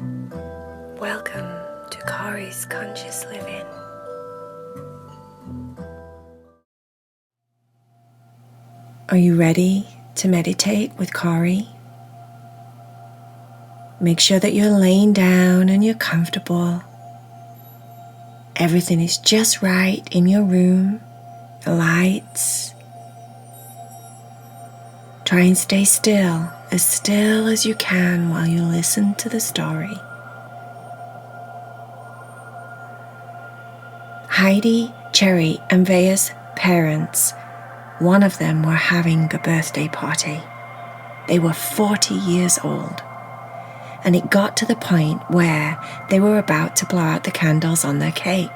Welcome to Cory's Conscious Living. Are you ready to meditate with Cory? Make sure that you're laying down and you're comfortable. Everything is just right in your room, the lights. Try and stay still as you can while you listen to the story. Heidi, Cherry, and Vaya's parents, one of them were having a birthday party. They were 40 years old, and it got to the point where they were about to blow out the candles on their cake.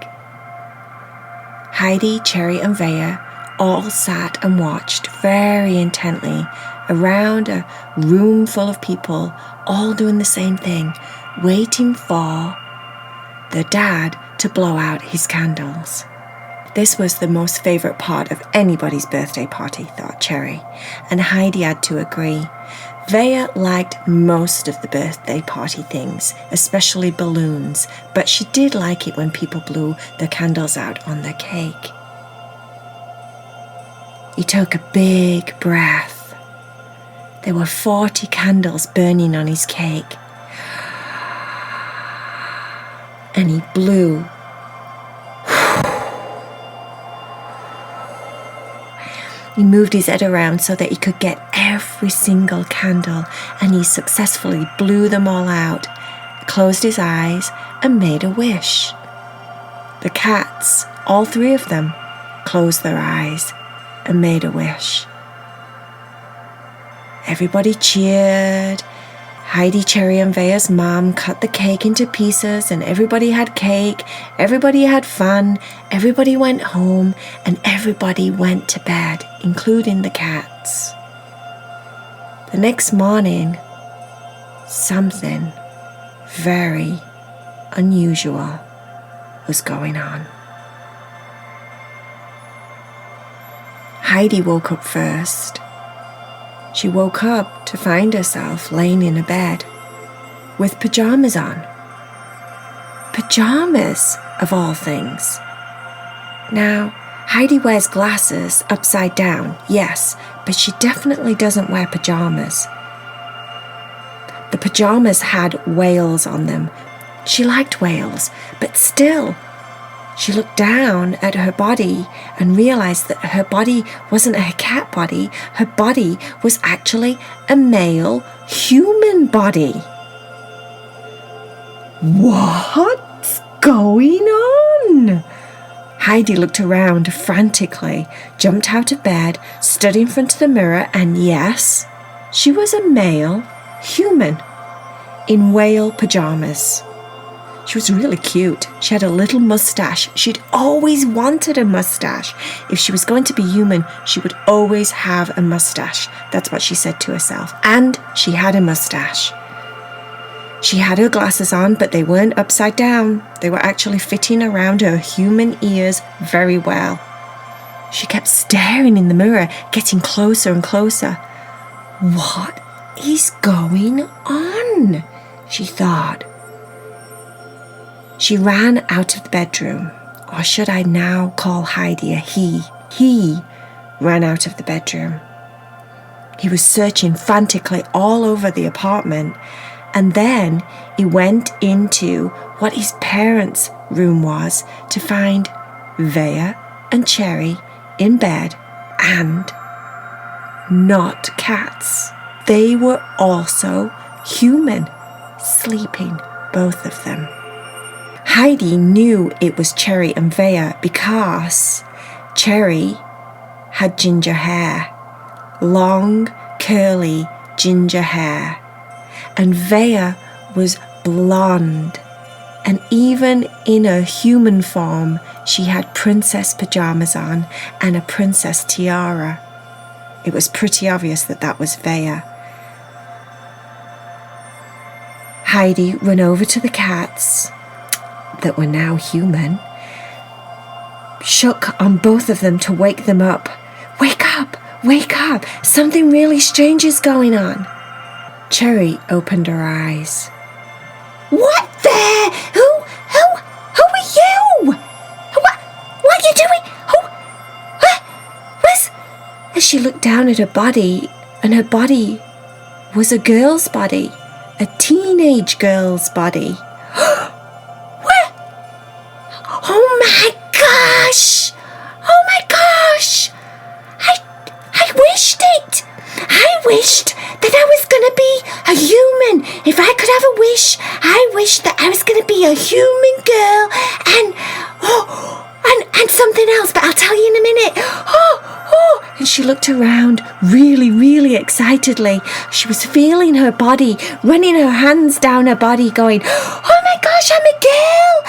Heidi, Cherry, and Vaya all sat and watched very intently around a room full of people, all doing the same thing, waiting for the dad to blow out his candles. This was the most favourite part of anybody's birthday party, thought Cherry, and Heidi had to agree. Vaya liked most of the birthday party things, especially balloons, but she did like it when people blew their candles out on their cake. He took a big breath. There were 40 candles burning on his cake. And he blew. He moved his head around so that he could get every single candle, and he successfully blew them all out, closed his eyes, and made a wish. The cats, all three of them, closed their eyes and made a wish. Everybody cheered. Heidi, Cherry, and Vaya's mom cut the cake into pieces, and everybody had cake, everybody had fun, everybody went home, and everybody went to bed, including the cats. The next morning, something very unusual was going on. Heidi woke up first. She woke up to find herself laying in a bed with pajamas on. Pajamas, of all things. Now, Heidi wears glasses upside down, yes, but she definitely doesn't wear pajamas. The pajamas had whales on them. She liked whales, but still, she looked down at her body and realized that her body wasn't a cat body. Her body was actually a male human body. What's going on? Heidi looked around frantically, jumped out of bed, stood in front of the mirror, and yes, she was a male human in whale pajamas. She was really cute. She had a little mustache. She'd always wanted a mustache. If she was going to be human, she would always have a mustache. That's what she said to herself. And she had a mustache. She had her glasses on, but they weren't upside down. They were actually fitting around her human ears very well. She kept staring in the mirror, getting closer and closer. What is going on? She thought. She ran out of the bedroom, or should I now call Heidi a he? He ran out of the bedroom. He was searching frantically all over the apartment, and then he went into what his parents' room was to find Vaya and Cherry in bed and not cats. They were also human, sleeping, both of them. Heidi knew it was Cherry and Vaya because Cherry had ginger hair, long, curly ginger hair, and Vaya was blonde, and even in her human form, she had princess pajamas on and a princess tiara. It was pretty obvious that that was Vaya. Heidi ran over to the cats that were now human, shook on both of them to wake them up. Wake up! Wake up! Something really strange is going on. Cherry opened her eyes. What the? Who are you? What are you doing? Where's... As she looked down at her body, and her body was a girl's body, a teenage girl's body. Where? Oh my gosh! Oh my gosh! I wished it! I wished that I was going to be a human. If I could have a wish, I wished that I was going to be a human girl and something else, but I'll tell you in a minute. And she looked around really, really excitedly. She was feeling her body, running her hands down her body, going, oh my gosh, I'm a girl,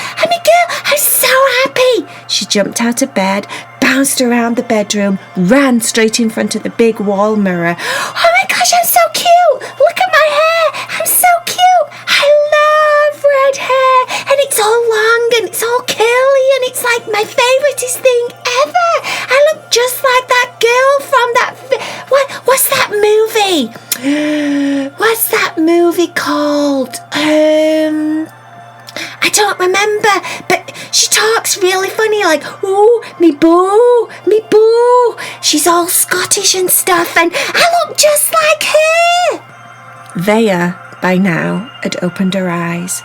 I'm so happy. She jumped out of bed, bounced around the bedroom, ran straight in front of the big wall mirror. Oh my gosh, I'm so cute. Look at my hair. I'm so cute. I love red hair. And it's all long and it's all curly and it's like my favouriteest thing ever. I look just like that girl from that... What's that movie? What's that movie called? I don't remember, but she talks really funny, like, ooh, me boo. She's all Scottish and stuff, and I look just like her. Vaya, by now, had opened her eyes.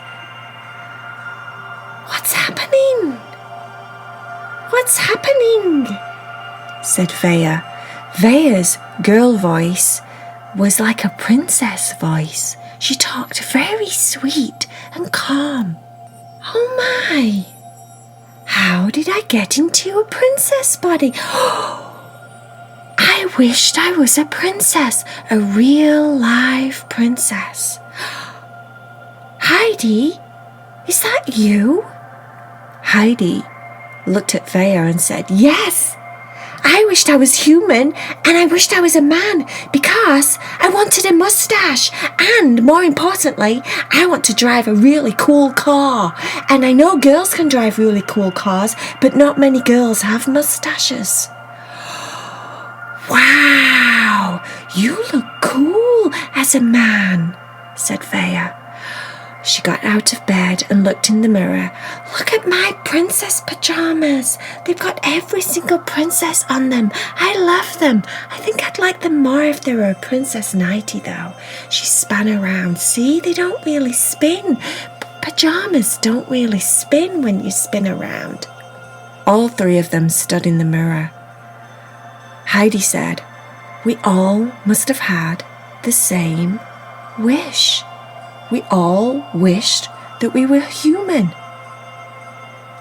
What's happening? What's happening? Said Vaya. Vaya's girl voice was like a princess voice. She talked very sweet and calm. Oh my! How did I get into a princess body? I wished I was a princess, a real live princess. Heidi, is that you? Heidi looked at Vaya and said, yes. I wished I was human and I wished I was a man because I wanted a mustache and, more importantly, I want to drive a really cool car. And I know girls can drive really cool cars, but not many girls have mustaches. Wow, you look cool as a man, said Vaya. She got out of bed and looked in the mirror. Look at my princess pajamas. They've got every single princess on them. I love them. I think I'd like them more if they were a princess nightie, though. She span around. See, they don't really spin. Pajamas don't really spin when you spin around. All three of them stood in the mirror. Heidi said, we all must have had the same wish. We all wished that we were human.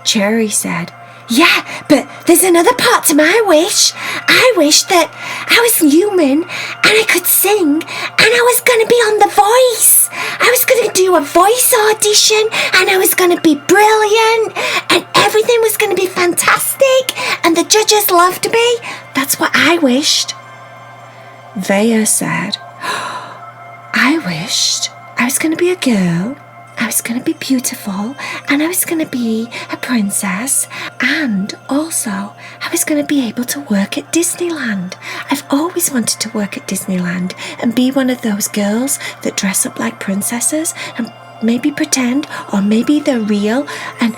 Cherry said, yeah, but there's another part to my wish. I wish that I was human and I could sing and I was going to be on The Voice. I was going to do a voice audition and I was going to be brilliant and everything was going to be fantastic and the judges loved me. That's what I wished. Vaya said, I wished I was going to be a girl, I was going to be beautiful, and I was going to be a princess, and also I was going to be able to work at Disneyland. I've always wanted to work at Disneyland and be one of those girls that dress up like princesses and maybe pretend, or maybe they're real, and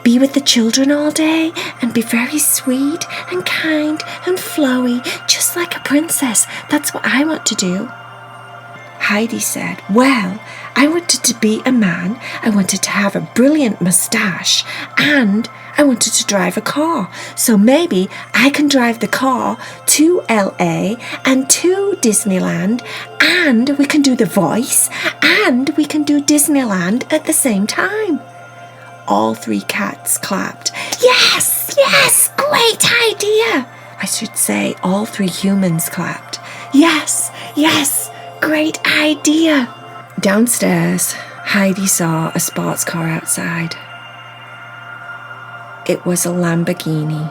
be with the children all day and be very sweet and kind and flowy, just like a princess. That's what I want to do. Heidi said, well, I wanted to be a man, I wanted to have a brilliant mustache, and I wanted to drive a car. So maybe I can drive the car to LA and to Disneyland, and we can do The Voice, and we can do Disneyland at the same time. All three cats clapped. Yes, great idea. I should say all three humans clapped. Yes, great idea. Downstairs, Heidi saw a sports car outside. It was a Lamborghini.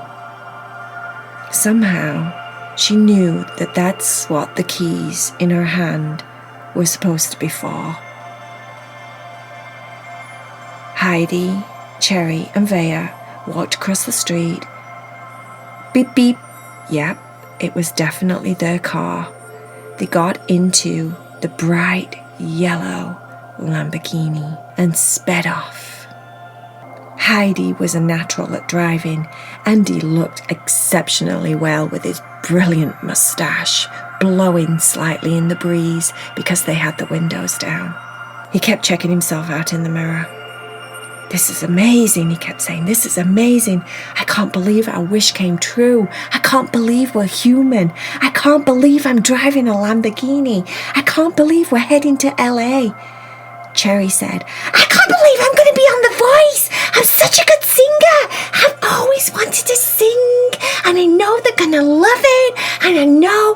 Somehow, she knew that that's what the keys in her hand were supposed to be for. Heidi, Cherry, and Vaya walked across the street. Beep, beep. Yep, it was definitely their car. They got into the bright yellow Lamborghini and sped off. Heidi was a natural at driving, and he looked exceptionally well with his brilliant moustache blowing slightly in the breeze because they had the windows down. He kept checking himself out in the mirror. "This is amazing," he kept saying. "This is amazing. I can't believe our wish came true. I can't believe we're human. I can't believe I'm driving a Lamborghini. I can't believe we're heading to LA. Cherry said, "I can't believe I'm going to be on The Voice. I'm such a good singer. I've always wanted to sing, and I know they're going to love it, and I know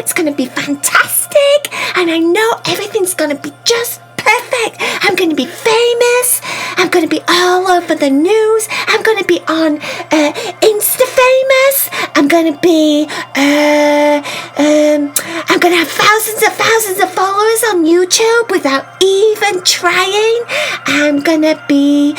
it's going to be fantastic, and I know everything's going to be just perfect. I'm going to be famous. I'm going to be all over the news. I'm going to be on Insta famous. I'm going to be I'm going to have thousands of followers on YouTube without even trying. I'm going to be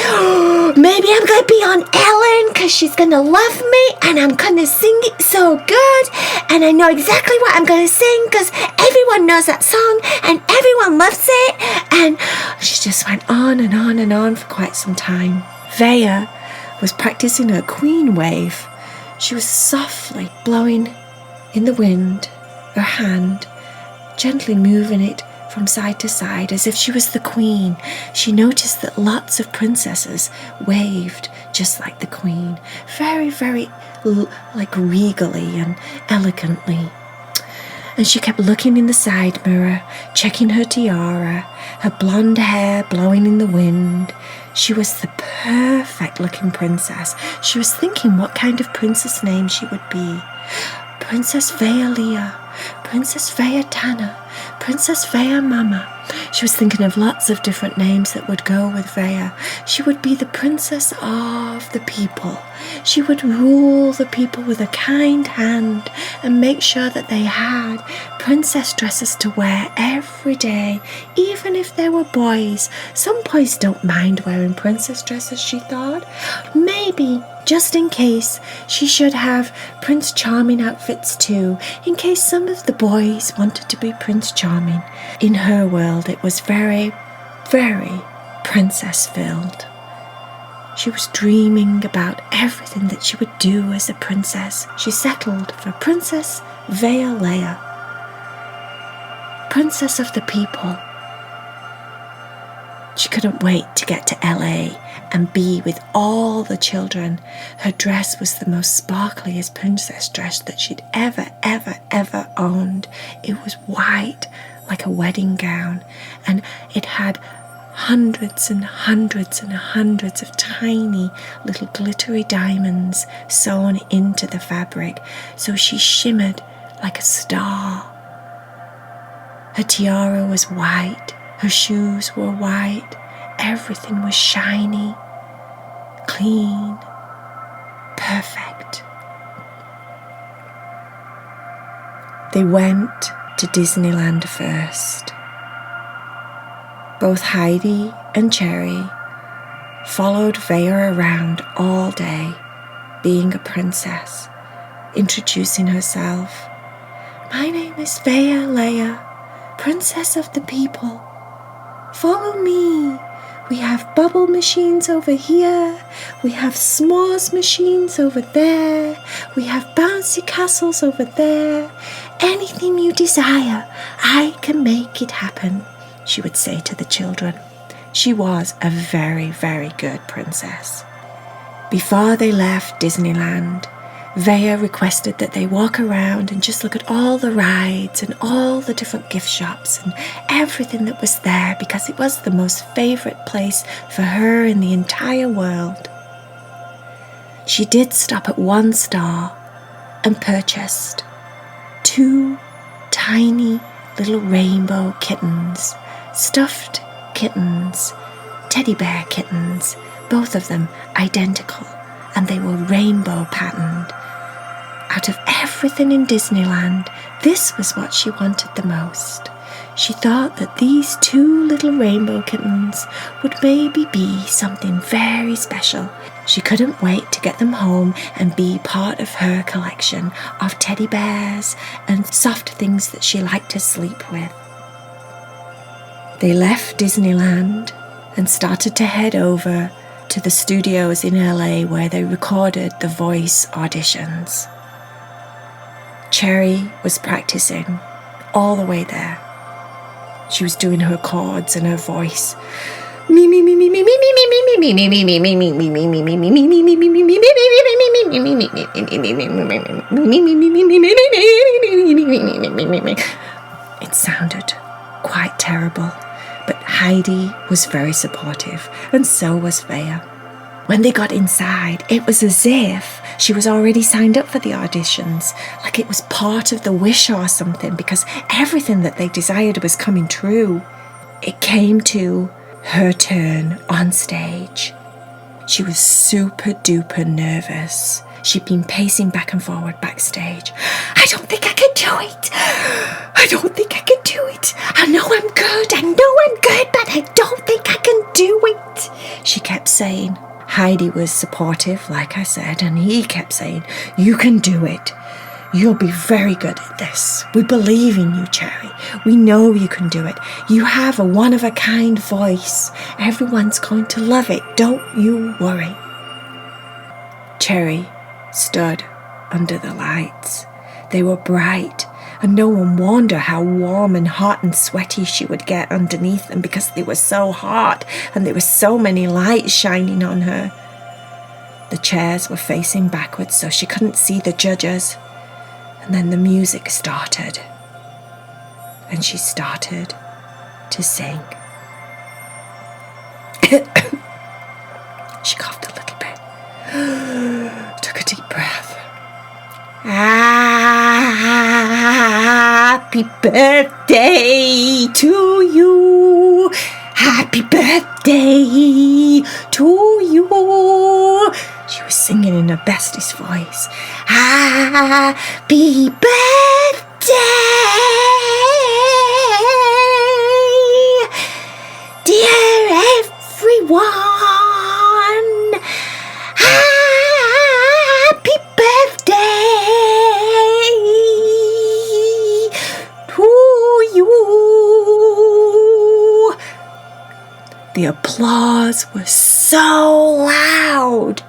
maybe I'm going to be on Ellen because she's going to love me, and I'm going to sing it so good, and I know exactly what I'm going to sing because everyone knows that song and everyone loves it." And she just went on and on and on for quite some time. Vaya was practicing her queen wave. She was softly blowing in the wind, her hand, gently moving it from side to side as if she was the queen. She noticed that lots of princesses waved just like the queen, very, very like regally and elegantly. And she kept looking in the side mirror, checking her tiara, her blonde hair blowing in the wind. She was the perfect looking princess. She was thinking what kind of princess name she would be. Princess Vaya Leah, Princess Vaya Tana, Princess Vaya Mama. She was thinking of lots of different names that would go with Vaya. She would be the princess of the people. She would rule the people with a kind hand and make sure that they had princess dresses to wear every day, even if they were boys. Some boys don't mind wearing princess dresses, she thought. Maybe, just in case, she should have Prince Charming outfits too, in case some of the boys wanted to be Prince Charming. In her world, it was very, very princess-filled. She was dreaming about everything that she would do as a princess. She settled for Princess Vaya Leah, Princess of the People. She couldn't wait to get to LA and be with all the children. Her dress was the most sparkliest princess dress that she'd ever owned. It was white like a wedding gown, and it had hundreds and hundreds and hundreds of tiny little glittery diamonds sewn into the fabric, so she shimmered like a star. Her tiara was white, her shoes were white, everything was shiny, clean, perfect. They went to Disneyland first. Both Heidi and Cherry followed Vaya around all day, being a princess, introducing herself. "My name is Vaya Leah, Princess of the People. Follow me. We have bubble machines over here. We have s'mores machines over there. We have bouncy castles over there. Anything you desire, I can make it happen," she would say to the children. She was a very, very good princess. Before they left Disneyland, Vaya requested that they walk around and just look at all the rides and all the different gift shops and everything that was there, because it was the most favorite place for her in the entire world. She did stop at one store and purchased 2 tiny little rainbow kittens, stuffed kittens, teddy bear kittens, both of them identical, and they were rainbow patterned. Out of everything in Disneyland, this was what she wanted the most. She thought that these 2 little rainbow kittens would maybe be something very special. She couldn't wait to get them home and be part of her collection of teddy bears and soft things that she liked to sleep with. They left Disneyland and started to head over to the studios in LA where they recorded the voice auditions. Cherry was practicing all the way there. She was doing her chords and her voice. It sounded quite terrible, but Heidi was very supportive, and so was Vaya. When they got inside, it was as if she was already signed up for the auditions, like it was part of the wish or something, because everything that they desired was coming true. It came to her turn on stage. She was super duper nervous. She'd been pacing back and forward backstage. I don't think I can do it. I don't think I can do it. I know I'm good, but I don't think I can do it, she kept saying. Heidi was supportive, like I said, and he kept saying, you can do it. You'll be very good at this. We believe in you, Cherry. We know you can do it. You have a one-of-a-kind voice. Everyone's going to love it. Don't you worry. Cherry stood under the lights. They were bright, and no one wondered how warm and hot and sweaty she would get underneath them because they were so hot and there were so many lights shining on her. The chairs were facing backwards so she couldn't see the judges. And then the music started, and she started to sing. She coughed a little bit, took a deep breath. Happy birthday to you. Happy birthday to you. She was singing in her bestest voice. Happy birthday, dear everyone. Happy birthday to you. The applause was so loud.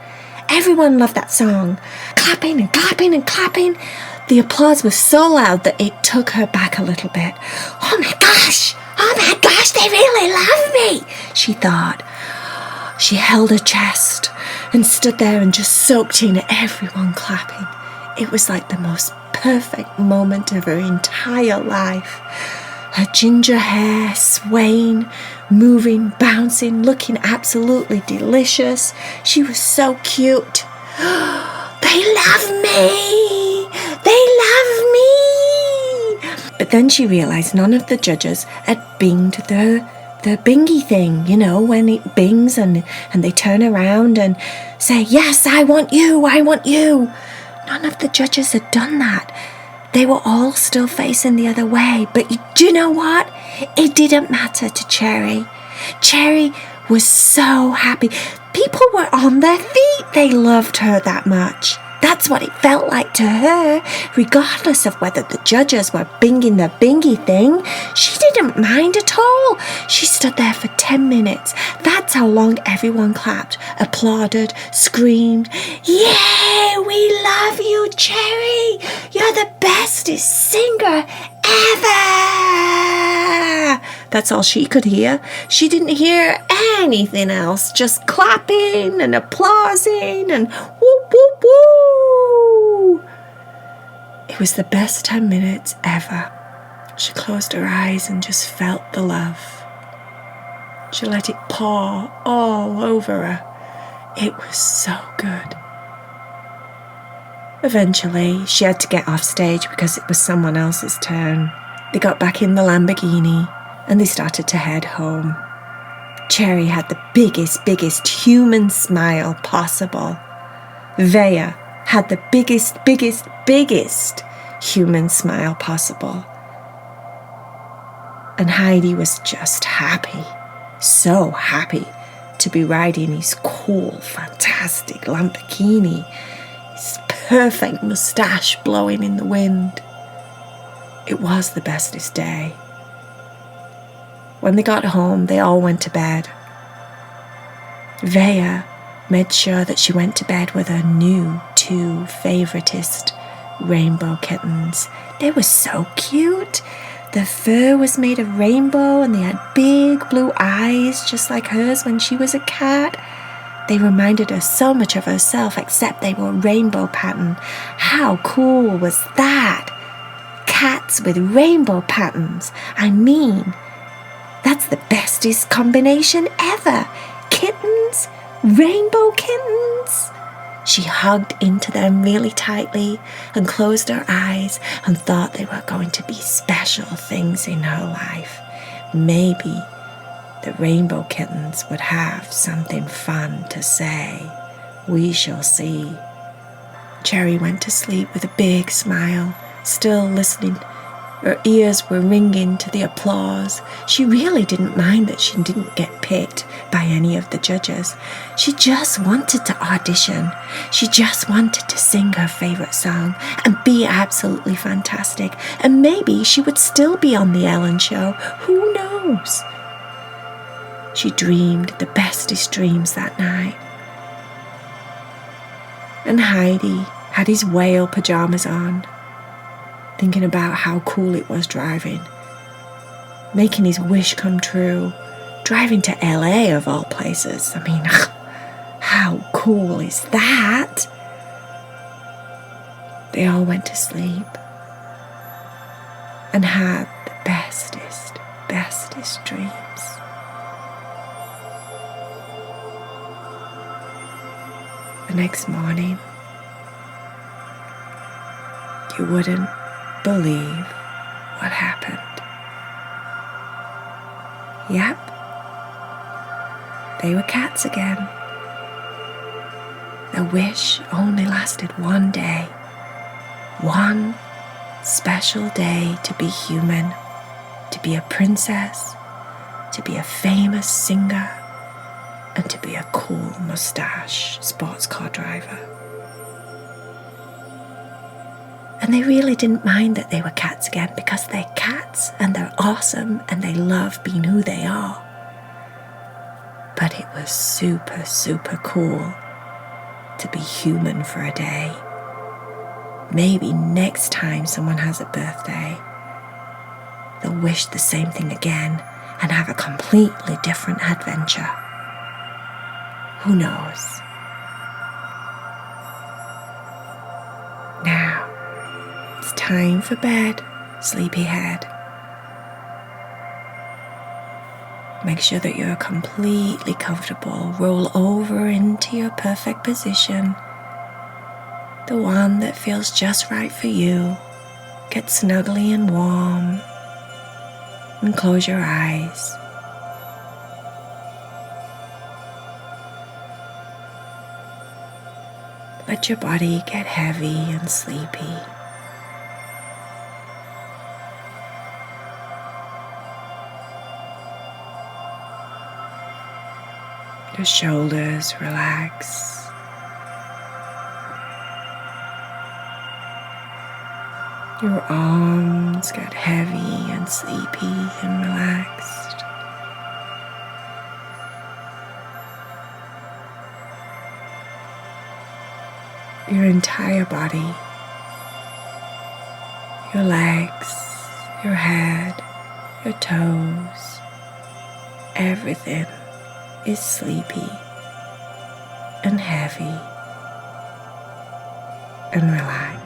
Everyone loved that song. Clapping and clapping and clapping. The applause was so loud that it took her back a little bit. Oh my gosh, they really love me, she thought. She held her chest and stood there and just soaked in everyone clapping. It was like the most perfect moment of her entire life. Her ginger hair swaying, moving, bouncing, looking absolutely delicious. She was so cute. They love me! They love me! But then she realised none of the judges had binged the bingy thing, you know, when it bings and they turn around and say, yes, I want you, I want you. None of the judges had done that. They were all still facing the other way. But do you know what? It didn't matter to Cherry. Cherry was so happy. People were on their feet. They loved her that much. That's what it felt like to her, regardless of whether the judges were binging the bingy thing. She didn't mind at all. She stood there for 10 minutes. That's how long everyone clapped, applauded, screamed, "Yay, we love you, Cherry! You're the bestest singer ever!" That's all she could hear. She didn't hear anything else, just clapping and applauding and whoop, whoop, whoop. It was the best 10 minutes ever. She closed her eyes and just felt the love. She let it pour all over her. It was so good. Eventually, she had to get off stage because it was someone else's turn. They got back in the Lamborghini and they started to head home. Cherry had the biggest human smile possible. Vaya had the biggest human smile possible. And Heidi was just happy, so happy to be riding his cool, fantastic Lamborghini, his perfect mustache blowing in the wind. It was the bestest day. When they got home, they all went to bed. Vaya made sure that she went to bed with her new 2 favoritist rainbow kittens. They were so cute. Their fur was made of rainbow and they had big blue eyes just like hers when she was a cat. They reminded her so much of herself, except they were rainbow pattern. How cool was that? Cats with rainbow patterns. I mean, that's the bestest combination ever. Kittens, rainbow kittens. She hugged into them really tightly and closed her eyes and thought they were going to be special things in her life. Maybe the rainbow kittens would have something fun to say. We shall see. Cherry went to sleep with a big smile, still listening. Her ears were ringing to the applause. She really didn't mind that she didn't get picked by any of the judges. She just wanted to audition. She just wanted to sing her favorite song and be absolutely fantastic. And maybe she would still be on the Ellen show. Who knows? She dreamed the bestest dreams that night. And Heidi had his whale pajamas on, thinking about how cool it was driving, making his wish come true, driving to LA of all places. I mean, how cool is that? They all went to sleep and had the bestest dreams. The next morning, you wouldn't believe what happened. Yep, they were cats again. The wish only lasted one day. One special day to be human, to be a princess, to be a famous singer, and to be a cool Mustache sports car driver. And they really didn't mind that they were cats again, because they're cats and they're awesome and they love being who they are. But it was super cool to be human for a day. Maybe next time someone has a birthday, they'll wish the same thing again and have a completely different adventure. Who knows? Now, it's time for bed, sleepyhead. Make sure that you're completely comfortable. Roll over into your perfect position, the one that feels just right for you. Get snuggly and warm, and close your eyes. Let your body get heavy and sleepy. Your shoulders relax. Your arms get heavy and sleepy and relaxed. Your entire body, your legs, your head, your toes, everything is sleepy and heavy and relaxed.